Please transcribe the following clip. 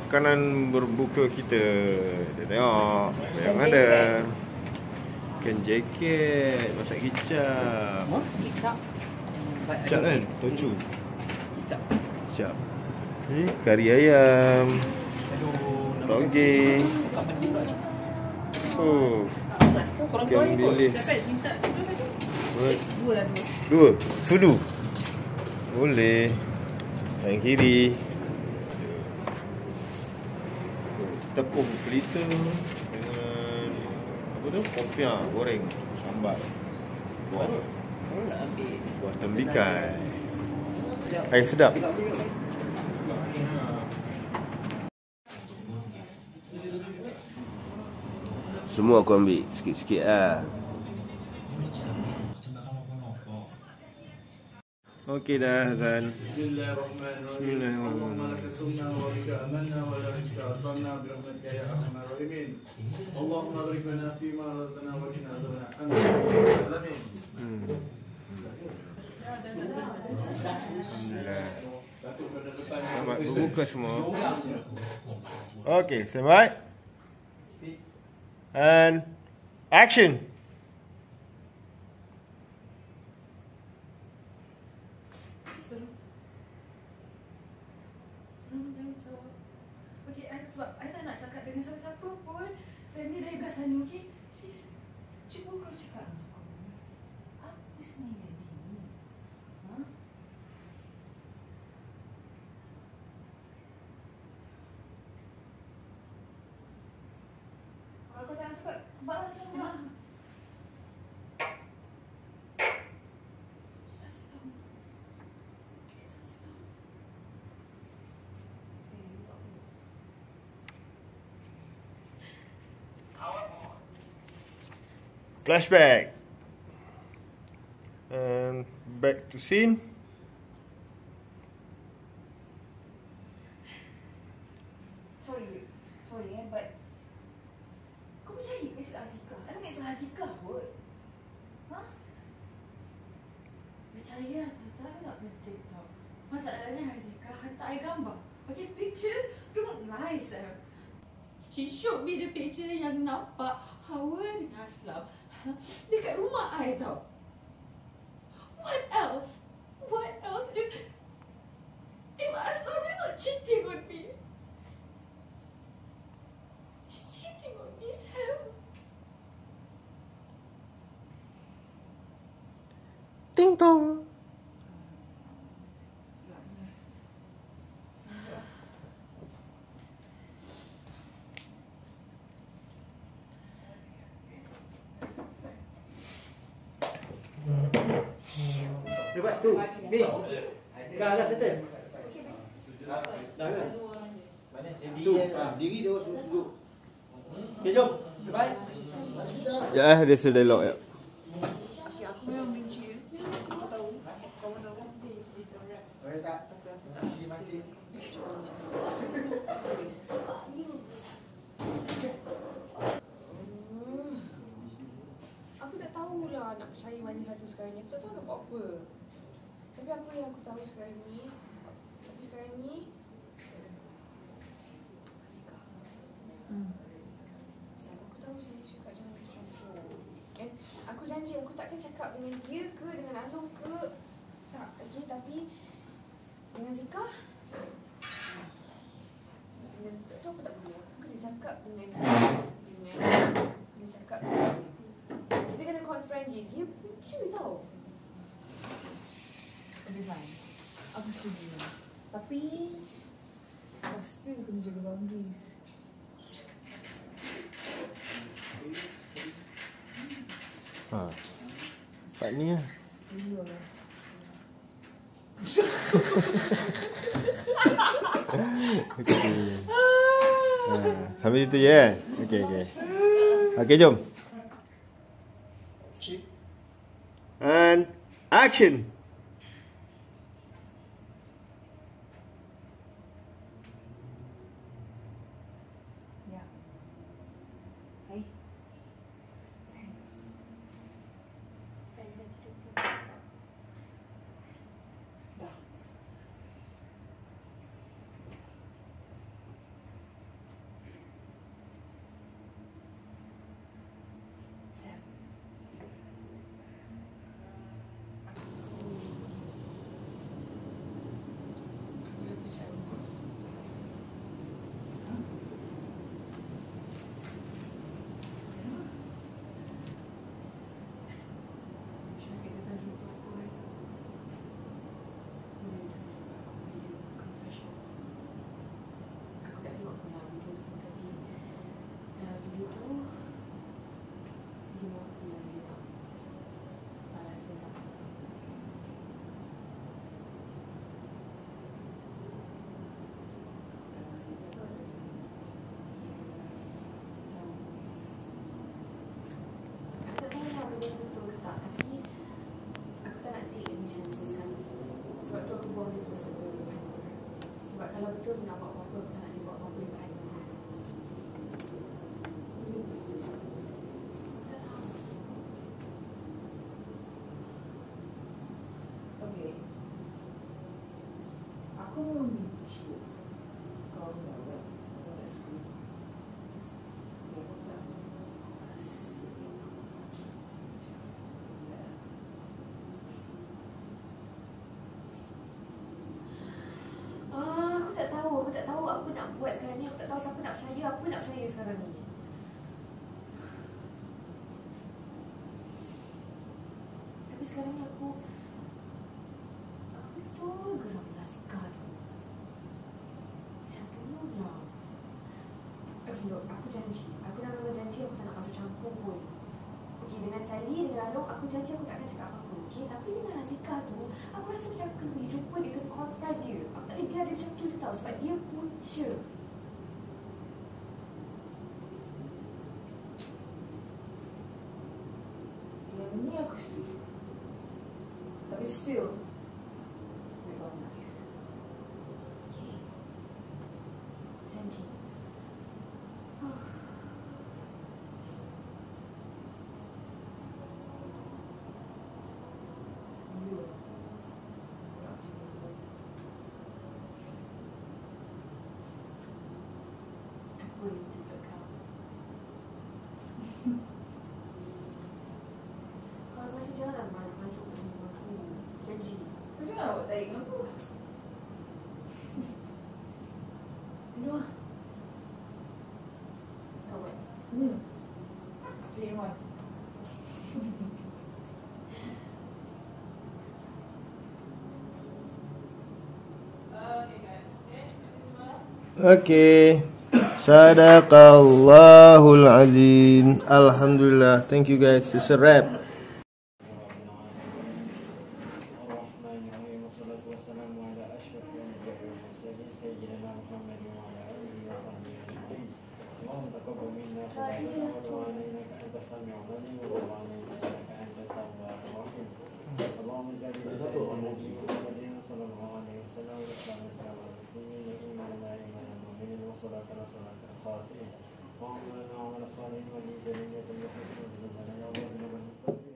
makanan berbuka kita. Kita tengok apa yang ada. Ikan jaket, masak kicap. Kicap. Kicap kan? Tocu. Kicap. Kicap. Ni kari ayam. Toge. Oh. Ikan bilis. Dua. Sudu. Boleh. Yang kiri. Tepung pelita dengan apa tu? Popiah goreng sambal. Buah tembikai. Sedap. Semua aku ambil sikit-sikit lah. Okey dah Azan. Bismillahirrahmanirrahim. Selamat berbuka semua. Okey, stand and action. Okay, sebab I tak nak cakap dengan siapa-siapa pun. Family dari belah sana, okay? Please, cuba kau cakap dengan aku. Apa sebenarnya ni? Ha? Kalau kau tak nak cakap, balas lah. Flashback. And back to scene. Sorry, but kau percaya ke cakap Azika? I nak salah Azika kot. Ha? Percaya tak nak penting tau. Masalahnya Azika hantar I gambar. Okay, pictures don't lie, sir. She showed me the picture yang nampak Hawa dengan Aslam dekat rumah I tau. What else? What else if Aslam is not cheating on me? He's cheating on me, Sam. Ting tong. Lepas tu, ni. Dah settle. Dah kan? Tu, diri dia duduk. Okay, jom. Bye. Ya, dia sudah dialog ya. Aku memang benci dia. Kau tahu. Boleh tak? Mati. Aku tak tahulah nak percaya mana satu sekarang ni. Aku tak tahu nak buat apa. Tapi apa yang aku tahu sekarang ni, Azika. Sayang, aku tahu saya cakap jangan macam-macam. And aku janji aku takkan cakap dengan dia ke, dengan Along ke. Tak, okay, tapi dengan Zika, dengan tu aku tak boleh. Aku kena cakap dengan kena cakap dengan dia. Kita kena confront dia. Dia benci tau. Okay, fine. Aku setuju. Tapi kau still kena jaga boundaries. Pak ni lah. Dulu lah. Okay. Sambil itu ya. Okay. Okay, jom. And action. Ya. Hai. Kalau betul nak buat apa-apa, tak nak dibuat apa-apa dengan air. Okay. Aku memang benci kau nak buat kat sekolah. Aku tak asyik. Aku tak tahu apa nak buat sekarang ni. Aku tak tahu siapa nak percaya, apa nak percaya sekarang ni. Tapi sekarang ni aku betul geram Lazika tu. Saya pula. Okay, look, aku janji. Aku dah memang janji aku tak nak masuk campur pun. Okay, dengan Sally, dengan Alok, aku janji aku takkan cakap apa-apa. Okay, tapi dengan Lazika tu, aku rasa macam aku kena pergi jumpa dia, kena confront dia. Aku tak boleh biar dia macam tu je tau, sebab dia punca. Yang ni aku setuju. Tapi still, memang nice. Okay. Janji. You. Aku boleh minta kau. Kau masih jangan masuk rumah aku. Janji. Kau jangan nak buat tarik dengan aku. Tidur lah. Kau buat. Terima. Okay. Sadaqallahul azim. Alhamdulillah. Thank you guys. It's a wrap. اللهم جعل النبي محمد صلى الله عليه وسلم وسلم على المسلمين إيمانا إيمان المؤمنين وصلاة صلاة الخاسئين وعملا عمل صالح ولي جنية وحسن ذنوبنا يا رب المستقيم